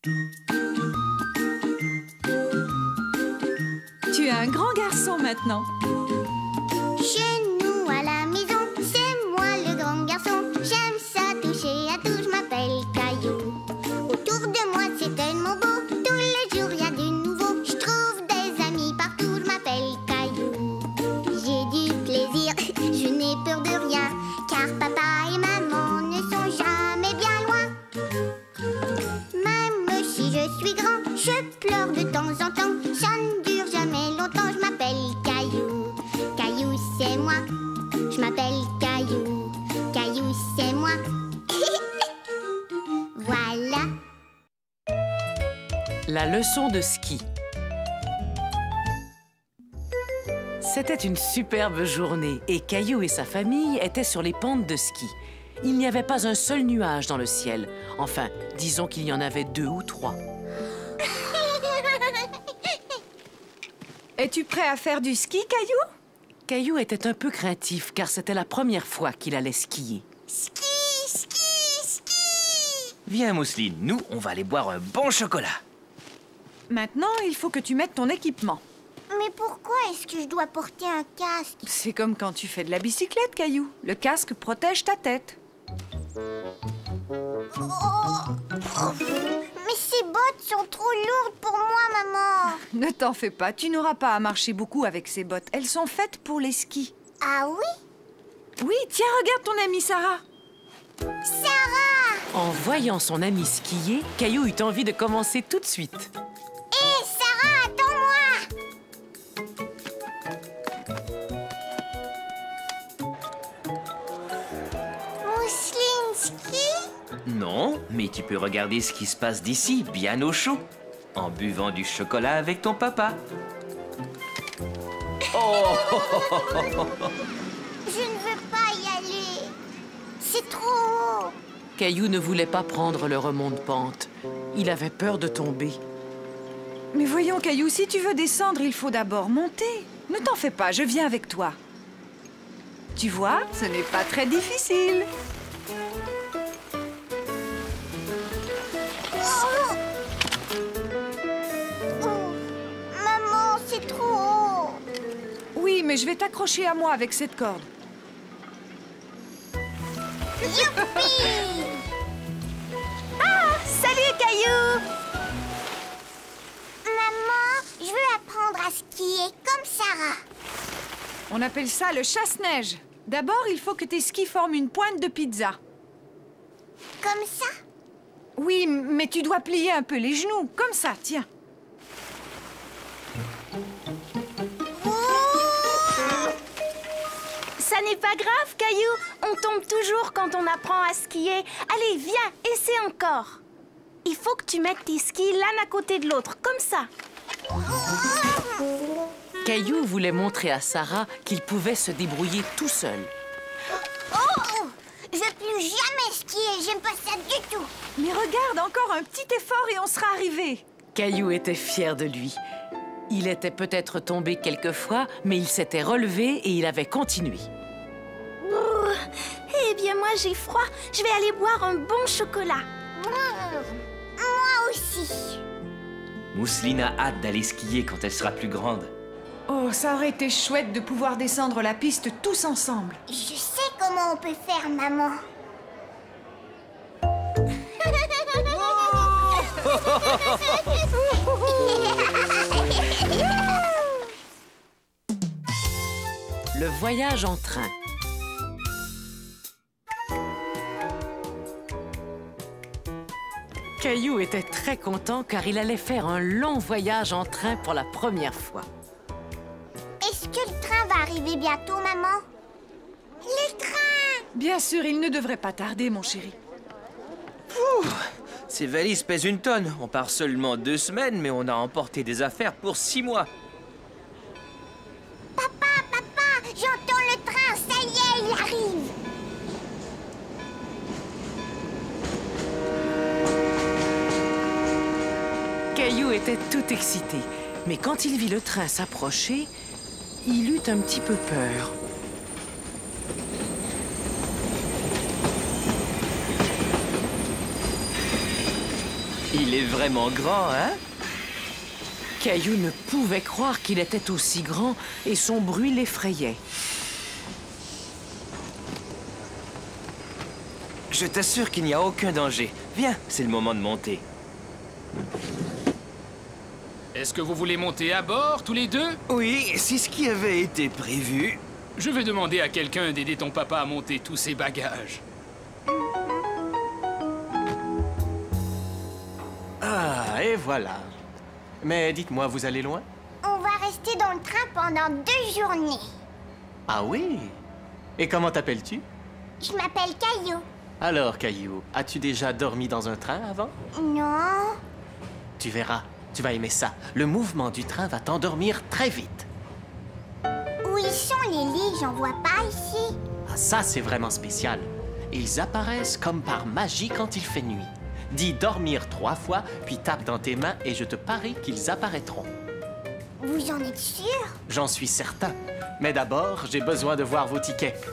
Tu es un grand garçon maintenant. Chez nous à la maison, c'est moi le grand garçon. J'aime ça toucher à tout, je m'appelle Caillou. Autour de moi c'est tellement beau, tous les jours il y a du nouveau. Je trouve des amis partout, je m'appelle Caillou. J'ai du plaisir, je n'ai peur de rien, car papa et maman ne sont jamais bien loin. Même si je suis grand, je pleure de temps en temps. Ça ne dure jamais longtemps, je m'appelle Caillou. Caillou c'est moi, je m'appelle Caillou. Caillou c'est moi. Voilà. La leçon de ski. C'était une superbe journée et Caillou et sa famille étaient sur les pentes de ski. Il n'y avait pas un seul nuage dans le ciel. Enfin, disons qu'il y en avait 2 ou 3. Es-tu prêt à faire du ski, Caillou? Caillou était un peu craintif car c'était la première fois qu'il allait skier. Ski, ski, ski. Viens, Mousseline, nous, on va aller boire un bon chocolat. Maintenant, il faut que tu mettes ton équipement. Mais pourquoi est-ce que je dois porter un casque? C'est comme quand tu fais de la bicyclette, Caillou. Le casque protège ta tête. Mais ces bottes sont trop lourdes pour moi, maman. Ne t'en fais pas, tu n'auras pas à marcher beaucoup avec ces bottes. Elles sont faites pour les skis. Ah oui? Oui, tiens, regarde ton amie Sarah. Sarah! En voyant son ami skier, Caillou eut envie de commencer tout de suite. Hé, Sarah, attends-moi! Mousseline ski? Non, mais tu peux regarder ce qui se passe d'ici, bien au chaud, en buvant du chocolat avec ton papa. Oh! Je ne veux pas y aller. C'est trop haut. Caillou ne voulait pas prendre le remonte-pente. Il avait peur de tomber. Mais voyons, Caillou, si tu veux descendre, il faut d'abord monter. Ne t'en fais pas, je viens avec toi. Tu vois, ce n'est pas très difficile. Oh, maman, c'est trop haut. Oui, mais je vais t'accrocher à moi avec cette corde. Youpi! Ah, salut, Caillou! Maman, je veux apprendre à skier comme Sarah. On appelle ça le chasse-neige. D'abord, il faut que tes skis forment une pointe de pizza. Comme ça? Oui, mais tu dois plier un peu les genoux, comme ça, tiens. Ça n'est pas grave, Caillou. On tombe toujours quand on apprend à skier. Allez, viens, essaie encore. Il faut que tu mettes tes skis l'un à côté de l'autre, comme ça. Caillou voulait montrer à Sarah qu'il pouvait se débrouiller tout seul. Oh! Je ne veux plus jamais skier, j'aime pas ça du tout. Mais regarde, encore un petit effort et on sera arrivé. Caillou était fier de lui. Il était peut-être tombé quelquefois, mais il s'était relevé et il avait continué. Eh bien, moi, j'ai froid. Je vais aller boire un bon chocolat. Moi aussi. Mousseline a hâte d'aller skier quand elle sera plus grande. Oh, ça aurait été chouette de pouvoir descendre la piste tous ensemble. Je sais comment on peut faire, maman. Le voyage en train. Caillou était très content car il allait faire un long voyage en train pour la première fois. Est-ce que le train va arriver bientôt, maman? Le train! Bien sûr, il ne devrait pas tarder, mon chéri. Ces valises pèsent 1 tonne. On part seulement 2 semaines, mais on a emporté des affaires pour 6 mois. Papa, j'entends le train, ça y est, il arrive. Caillou était tout excité, mais quand il vit le train s'approcher, il eut un petit peu peur. Il Il est vraiment grand, hein? Caillou ne pouvait croire qu'il était aussi grand et son bruit l'effrayait. Je t'assure qu'il n'y a aucun danger. Viens, c'est le moment de monter. Est-ce que vous voulez monter à bord, tous les deux? Oui, c'est ce qui avait été prévu. Je vais demander à quelqu'un d'aider ton papa à monter tous ses bagages. Ah, et voilà. Mais dites-moi, vous allez loin? On va rester dans le train pendant 2 journées. Ah oui? Et comment t'appelles-tu? Je m'appelle Caillou. Alors, Caillou, as-tu déjà dormi dans un train avant? Non. Tu verras, tu vas aimer ça. Le mouvement du train va t'endormir très vite. Où ils sont les lits? J'en vois pas ici. Ah, ça, c'est vraiment spécial. Ils apparaissent comme par magie quand il fait nuit. Dis dormir 3 fois, puis tape dans tes mains et je te parie qu'ils apparaîtront. Vous en êtes sûr? J'en suis certain. Mais d'abord, j'ai besoin de voir vos tickets.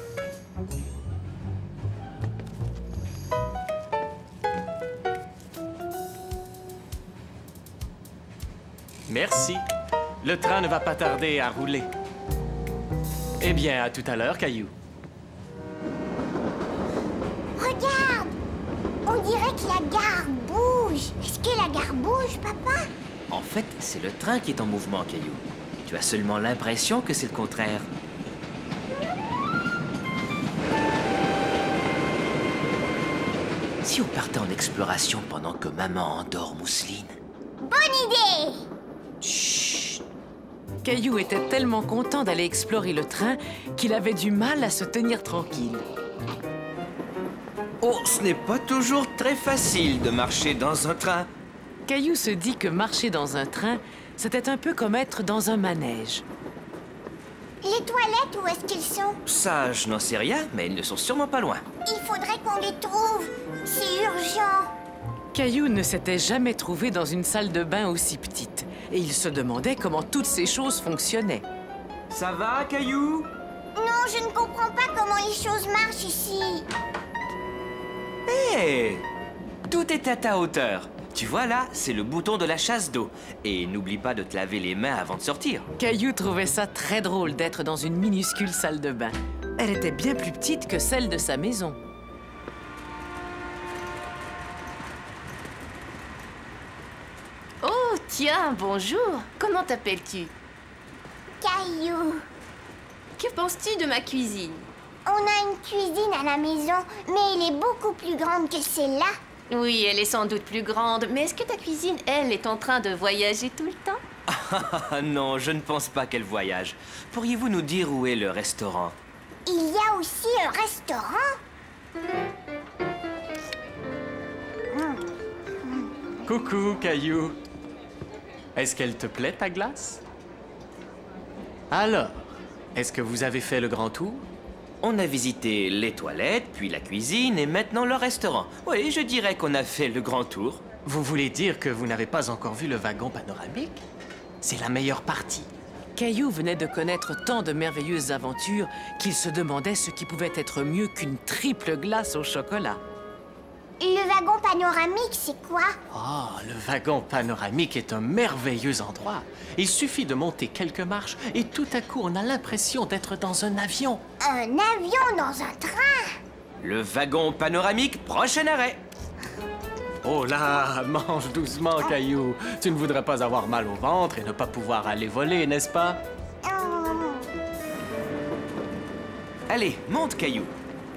Merci. Le train ne va pas tarder à rouler. Eh bien, à tout à l'heure, Caillou. Regarde! On dirait que la gare bouge. Est-ce que la gare bouge, papa? En fait, c'est le train qui est en mouvement, Caillou. Tu as seulement l'impression que c'est le contraire. Si on partait en exploration pendant que maman endort Mousseline? Bonne idée! Chut! Caillou était tellement content d'aller explorer le train qu'il avait du mal à se tenir tranquille. Oh, ce n'est pas toujours très facile de marcher dans un train. Caillou se dit que marcher dans un train, c'était un peu comme être dans un manège. Les toilettes, où est-ce qu'ils sont? Ça, je n'en sais rien, mais ils ne sont sûrement pas loin. Il faudrait qu'on les trouve. C'est urgent. Caillou ne s'était jamais trouvé dans une salle de bain aussi petite, et il se demandait comment toutes ces choses fonctionnaient. Ça va, Caillou? Non, je ne comprends pas comment les choses marchent ici. Hé! Tout est à ta hauteur. Tu vois là, c'est le bouton de la chasse d'eau. Et n'oublie pas de te laver les mains avant de sortir. Caillou trouvait ça très drôle d'être dans une minuscule salle de bain. Elle était bien plus petite que celle de sa maison. Oh, tiens, bonjour. Comment t'appelles-tu? Caillou. Que penses-tu de ma cuisine? On a une cuisine à la maison, mais elle est beaucoup plus grande que celle-là. Oui, elle est sans doute plus grande, mais est-ce que ta cuisine, elle, est en train de voyager tout le temps? Ah non, je ne pense pas qu'elle voyage. Pourriez-vous nous dire où est le restaurant? Il y a aussi un restaurant. Coucou, Caillou. Est-ce qu'elle te plaît, ta glace? Alors, est-ce que vous avez fait le grand tour? On a visité les toilettes, puis la cuisine et maintenant le restaurant. Oui, je dirais qu'on a fait le grand tour. Vous voulez dire que vous n'avez pas encore vu le wagon panoramique? C'est la meilleure partie. Caillou venait de connaître tant de merveilleuses aventures qu'il se demandait ce qui pouvait être mieux qu'une triple glace au chocolat. Le wagon panoramique, c'est quoi? Ah, le wagon panoramique est un merveilleux endroit. Il suffit de monter quelques marches et tout à coup, on a l'impression d'être dans un avion. Un avion dans un train? Le wagon panoramique, prochain arrêt. Oh là, mange doucement, Caillou. Tu ne voudrais pas avoir mal au ventre et ne pas pouvoir aller voler, n'est-ce pas? Allez, monte, Caillou.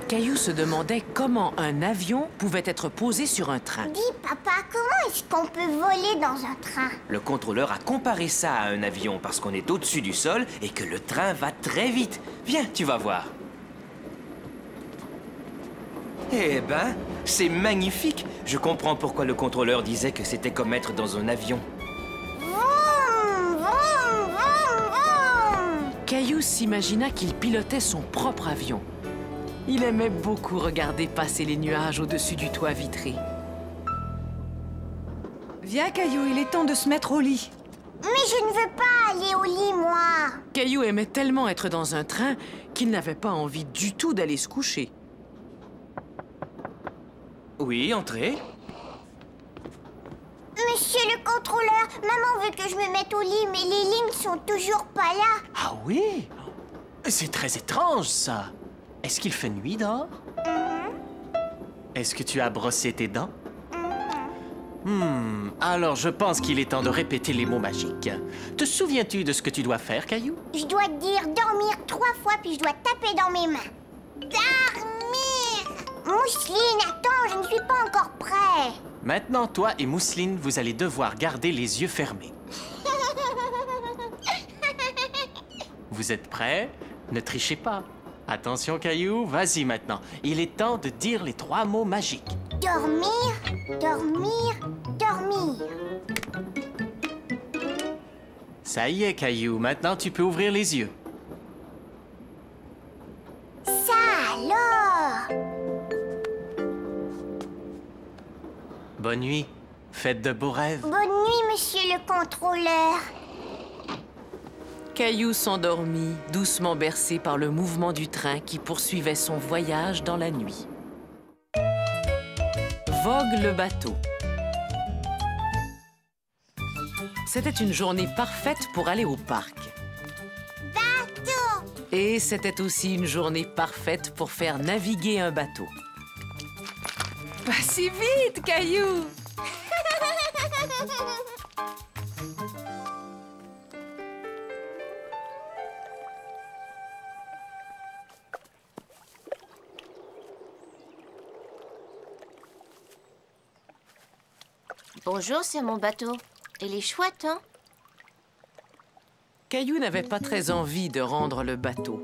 Caillou se demandait comment un avion pouvait être posé sur un train. Dis, papa, comment est-ce qu'on peut voler dans un train? Le contrôleur a comparé ça à un avion parce qu'on est au-dessus du sol et que le train va très vite. Viens, tu vas voir. Eh ben, c'est magnifique. Je comprends pourquoi le contrôleur disait que c'était comme être dans un avion. Vroom, vroom, vroom, vroom. Caillou s'imagina qu'il pilotait son propre avion. Il aimait beaucoup regarder passer les nuages au-dessus du toit vitré. Viens, Caillou, il est temps de se mettre au lit. Mais je ne veux pas aller au lit, moi. Caillou aimait tellement être dans un train qu'il n'avait pas envie du tout d'aller se coucher. Oui, entrez. Mais Monsieur le contrôleur, maman veut que je me mette au lit, mais les lignes sont toujours pas là. Ah oui? C'est très étrange, ça. Est-ce qu'il fait nuit dehors? Est-ce que tu as brossé tes dents? Alors je pense qu'il est temps de répéter les mots magiques. Te souviens-tu de ce que tu dois faire, Caillou? Je dois dire dormir 3 fois, puis je dois taper dans mes mains. Dormir! Mousseline, attends, je ne suis pas encore prêt. Maintenant, toi et Mousseline, vous allez devoir garder les yeux fermés. Vous êtes prêts? Ne trichez pas. Attention, Caillou, vas-y maintenant. Il est temps de dire les 3 mots magiques. Dormir, dormir, dormir. Ça y est, Caillou, maintenant tu peux ouvrir les yeux. Ça alors! Bonne nuit. Faites de beaux rêves. Bonne nuit, monsieur le contrôleur. Caillou s'endormit, doucement bercé par le mouvement du train qui poursuivait son voyage dans la nuit. Vogue le bateau. C'était une journée parfaite pour aller au parc. Bateau! Et c'était aussi une journée parfaite pour faire naviguer un bateau. Pas si vite, Caillou! Bonjour, c'est mon bateau. Il est chouette, hein? Caillou n'avait pas très envie de rendre le bateau.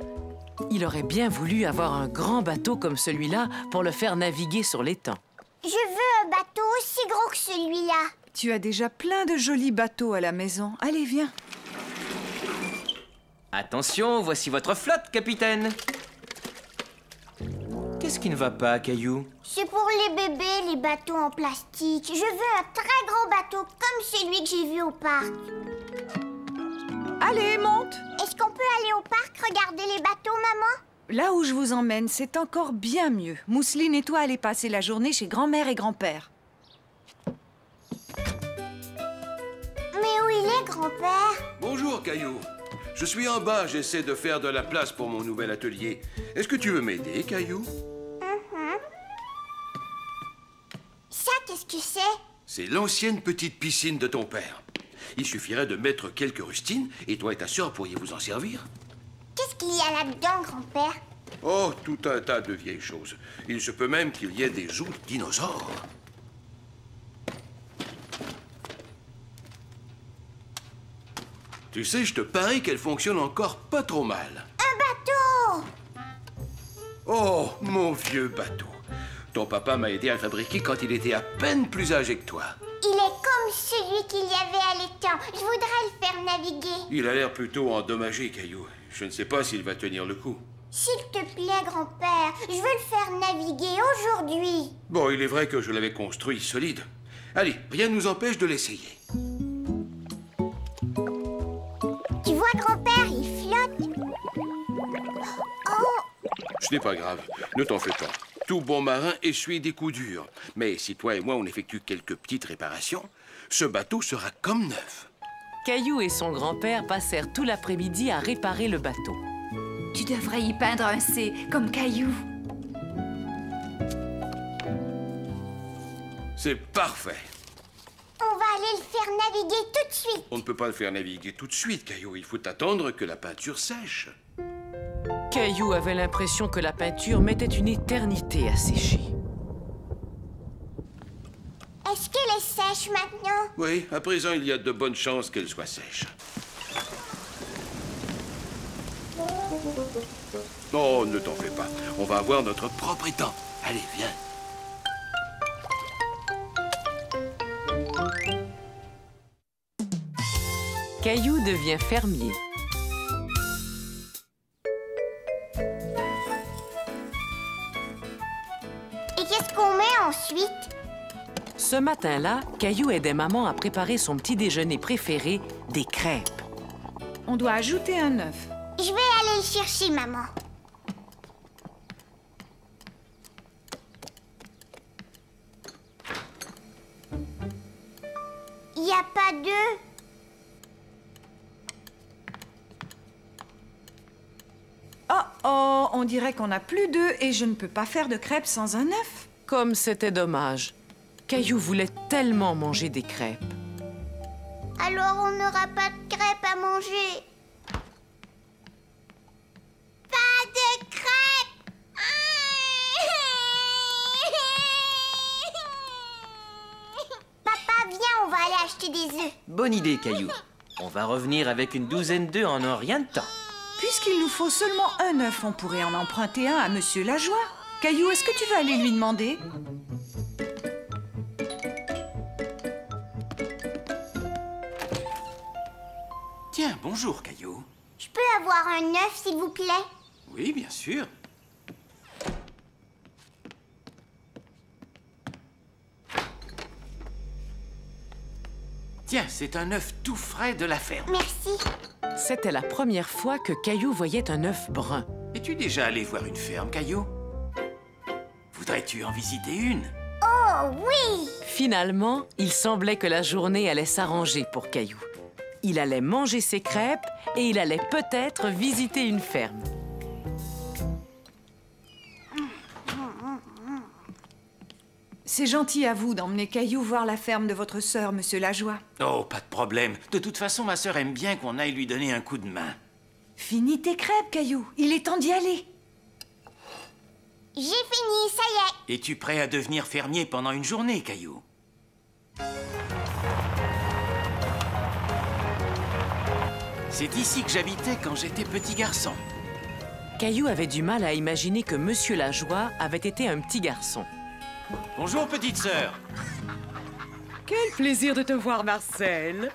Il aurait bien voulu avoir un grand bateau comme celui-là pour le faire naviguer sur l'étang. Je veux un bateau aussi gros que celui-là. Tu as déjà plein de jolis bateaux à la maison. Allez, viens. Attention, voici votre flotte, capitaine. Qu'est-ce qui ne va pas, Caillou? C'est pour les bébés, les bateaux en plastique. Je veux un très grand bateau comme celui que j'ai vu au parc. Allez, monte! Est-ce qu'on peut aller au parc regarder les bateaux, maman? Là où je vous emmène, c'est encore bien mieux. Mousseline et toi allez passer la journée chez grand-mère et grand-père. Mais où il est, grand-père? Bonjour, Caillou. Je suis en bas, j'essaie de faire de la place pour mon nouvel atelier. Est-ce que tu veux m'aider, Caillou? Ça, qu'est-ce que c'est? C'est l'ancienne petite piscine de ton père. Il suffirait de mettre quelques rustines et toi et ta sœur pourriez vous en servir. Qu'est-ce qu'il y a là-dedans, grand-père? Oh, tout un tas de vieilles choses. Il se peut même qu'il y ait des os de dinosaures. Tu sais, je te parie qu'elle fonctionne encore pas trop mal. Un bateau! Oh, mon vieux bateau. Ton papa m'a aidé à le fabriquer quand il était à peine plus âgé que toi. Il est comme celui qu'il y avait à l'étang. Je voudrais le faire naviguer. Il a l'air plutôt endommagé, Caillou. Je ne sais pas s'il va tenir le coup. S'il te plaît, grand-père, je veux le faire naviguer aujourd'hui. Bon, il est vrai que je l'avais construit solide. Allez, rien ne nous empêche de l'essayer. Tu vois, grand-père, il flotte. Oh! Ce n'est pas grave, ne t'en fais pas. Tout bon marin essuie des coups durs. Mais si toi et moi on effectue quelques petites réparations, ce bateau sera comme neuf. Caillou et son grand-père passèrent tout l'après-midi à réparer le bateau. Tu devrais y peindre un C, comme Caillou. C'est parfait. On va aller le faire naviguer tout de suite. On ne peut pas le faire naviguer tout de suite, Caillou. Il faut attendre que la peinture sèche. Caillou avait l'impression que la peinture mettait une éternité à sécher. Est-ce qu'elle est sèche maintenant? Oui, à présent, il y a de bonnes chances qu'elle soit sèche. Oh, ne t'en fais pas. On va avoir notre propre étang. Allez, viens. Caillou devient fermier. Et qu'est-ce qu'on met ensuite? Ce matin-là, Caillou aidait maman à préparer son petit déjeuner préféré, des crêpes. On doit ajouter un œuf. Je vais aller le chercher, maman. n'y a pas d'œufs. Oh oh, on dirait qu'on n'a plus d'œufs et je ne peux pas faire de crêpes sans un œuf. Comme c'était dommage. Caillou voulait tellement manger des crêpes. Alors on n'aura pas de crêpes à manger. Pas de crêpes. Papa, viens, on va aller acheter des œufs. Bonne idée, Caillou. On va revenir avec une douzaine d'œufs en un rien de temps. Puisqu'il nous faut seulement un œuf, on pourrait en emprunter un à Monsieur Lajoie. Caillou, est-ce que tu veux aller lui demander? Tiens, bonjour, Caillou. Je peux avoir un œuf, s'il vous plaît? Oui, bien sûr. Tiens, c'est un œuf tout frais de la ferme. Merci. C'était la première fois que Caillou voyait un œuf brun. Es-tu déjà allé voir une ferme, Caillou? Voudrais-tu en visiter une? Oh, oui! Finalement, il semblait que la journée allait s'arranger pour Caillou. Il allait manger ses crêpes et il allait peut-être visiter une ferme. C'est gentil à vous d'emmener Caillou voir la ferme de votre sœur, Monsieur Lajoie. Oh, pas de problème. De toute façon, ma sœur aime bien qu'on aille lui donner un coup de main. Finis tes crêpes, Caillou. Il est temps d'y aller. J'ai fini, ça y est. Es-tu prêt à devenir fermier pendant une journée, Caillou? C'est ici que j'habitais quand j'étais petit garçon. Caillou avait du mal à imaginer que Monsieur Lajoie avait été un petit garçon. Bonjour, petite sœur. Quel plaisir de te voir, Marcel.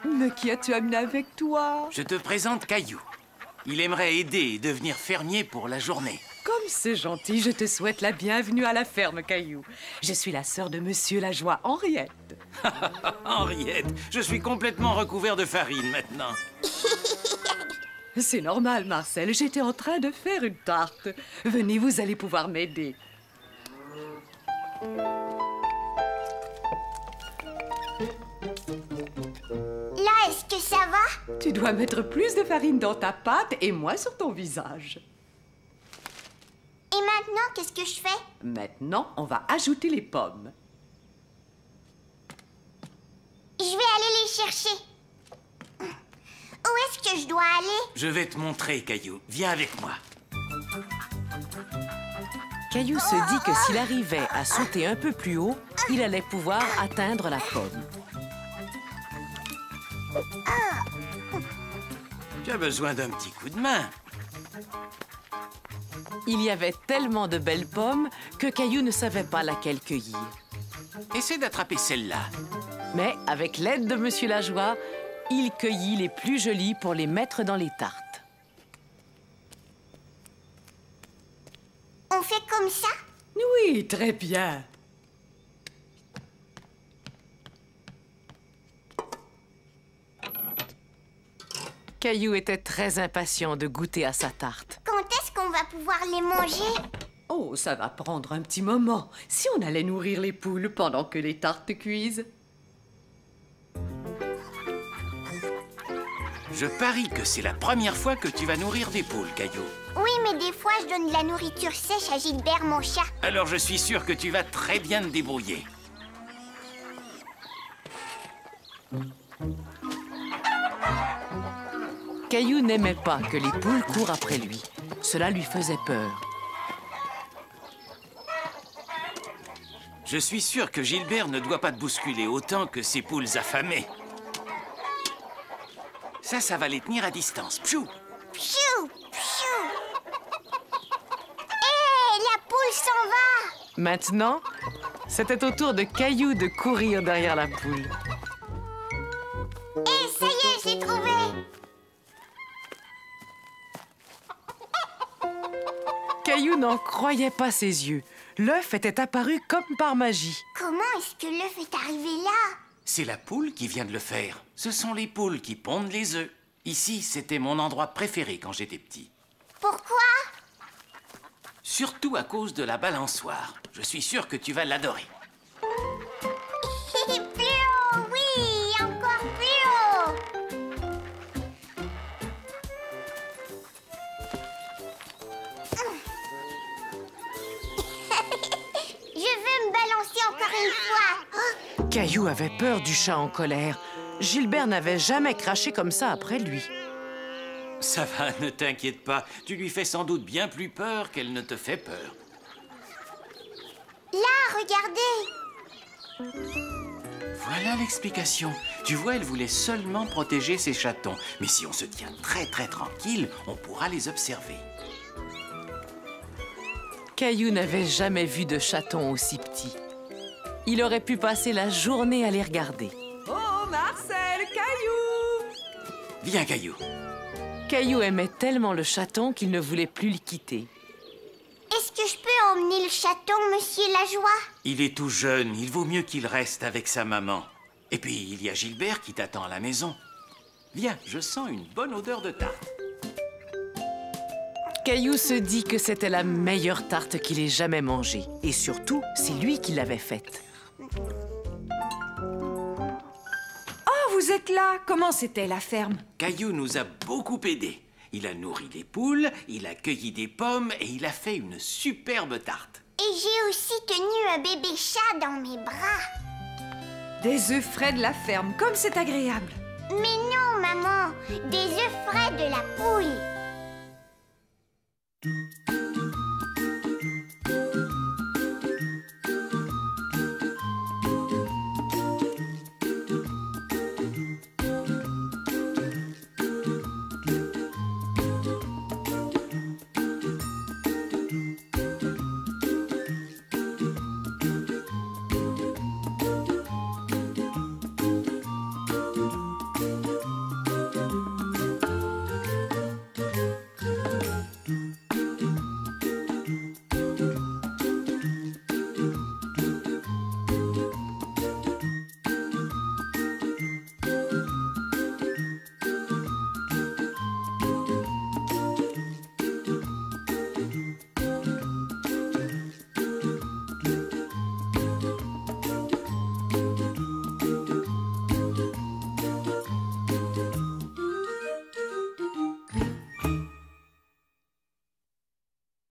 Mais qui as-tu amené avec toi? Je te présente Caillou. Il aimerait aider et devenir fermier pour la journée. Comme c'est gentil, je te souhaite la bienvenue à la ferme, Caillou. Je suis la sœur de Monsieur Lajoie, Henriette. Henriette, je suis complètement recouvert de farine maintenant. C'est normal, Marcel. J'étais en train de faire une tarte. Venez, vous allez pouvoir m'aider. Là, est-ce que ça va? Tu dois mettre plus de farine dans ta pâte et moins sur ton visage. Et maintenant, qu'est-ce que je fais? Maintenant, on va ajouter les pommes. Je vais aller les chercher. Où est-ce que je dois aller? Je vais te montrer, Caillou. Viens avec moi. Caillou se dit que s'il arrivait à sauter un peu plus haut, il allait pouvoir atteindre la pomme. Tu as besoin d'un petit coup de main. Il y avait tellement de belles pommes que Caillou ne savait pas laquelle cueillir. Essaie d'attraper celle-là. Mais avec l'aide de Monsieur Lajoie, il cueillit les plus jolies pour les mettre dans les tartes. On fait comme ça? Oui, très bien. Caillou était très impatient de goûter à sa tarte. Quand est-ce qu'on va pouvoir les manger? Oh, ça va prendre un petit moment. Si on allait nourrir les poules pendant que les tartes cuisent. Je parie que c'est la première fois que tu vas nourrir des poules, Caillou. Oui, mais des fois, je donne de la nourriture sèche à Gilbert, mon chat. Alors je suis sûr que tu vas très bien te débrouiller. Caillou n'aimait pas que les poules courent après lui. Cela lui faisait peur. Je suis sûr que Gilbert ne doit pas te bousculer autant que ces poules affamées. Ça va les tenir à distance. Pfiou! Pfiou! Pfiou! Hé, la poule s'en va! Maintenant, c'était au tour de Caillou de courir derrière la poule. Hé, ça y est, je l'ai trouvé! Caillou n'en croyait pas ses yeux. L'œuf était apparu comme par magie. Comment est-ce que l'œuf est arrivé là? C'est la poule qui vient de le faire. Ce sont les poules qui pondent les œufs. Ici, c'était mon endroit préféré quand j'étais petit. Pourquoi? Surtout à cause de la balançoire. Je suis sûr que tu vas l'adorer. Plus haut, oui, prochaine fois. Oh, Caillou avait peur du chat en colère. Gilbert n'avait jamais craché comme ça après lui. Ça va, ne t'inquiète pas. Tu lui fais sans doute bien plus peur qu'elle ne te fait peur. là, regardez. Voilà l'explication. Tu vois, elle voulait seulement protéger ses chatons. Mais si on se tient très tranquille, on pourra les observer. Caillou n'avait jamais vu de chaton aussi petit. Il aurait pu passer la journée à les regarder. Oh, Marcel, Caillou! Viens, Caillou. Caillou aimait tellement le chaton qu'il ne voulait plus le quitter. Est-ce que je peux emmener le chaton, Monsieur Lajoie? Il est tout jeune, il vaut mieux qu'il reste avec sa maman. Et puis, il y a Gilbert qui t'attend à la maison. Viens, je sens une bonne odeur de tarte. Caillou se dit que c'était la meilleure tarte qu'il ait jamais mangée. Et surtout, c'est lui qui l'avait faite. Oh, vous êtes là! Comment c'était la ferme? Caillou nous a beaucoup aidés. Il a nourri des poules, il a cueilli des pommes et il a fait une superbe tarte. Et j'ai aussi tenu un bébé chat dans mes bras. Des œufs frais de la ferme, comme c'est agréable. Mais non, maman, des œufs frais de la poule.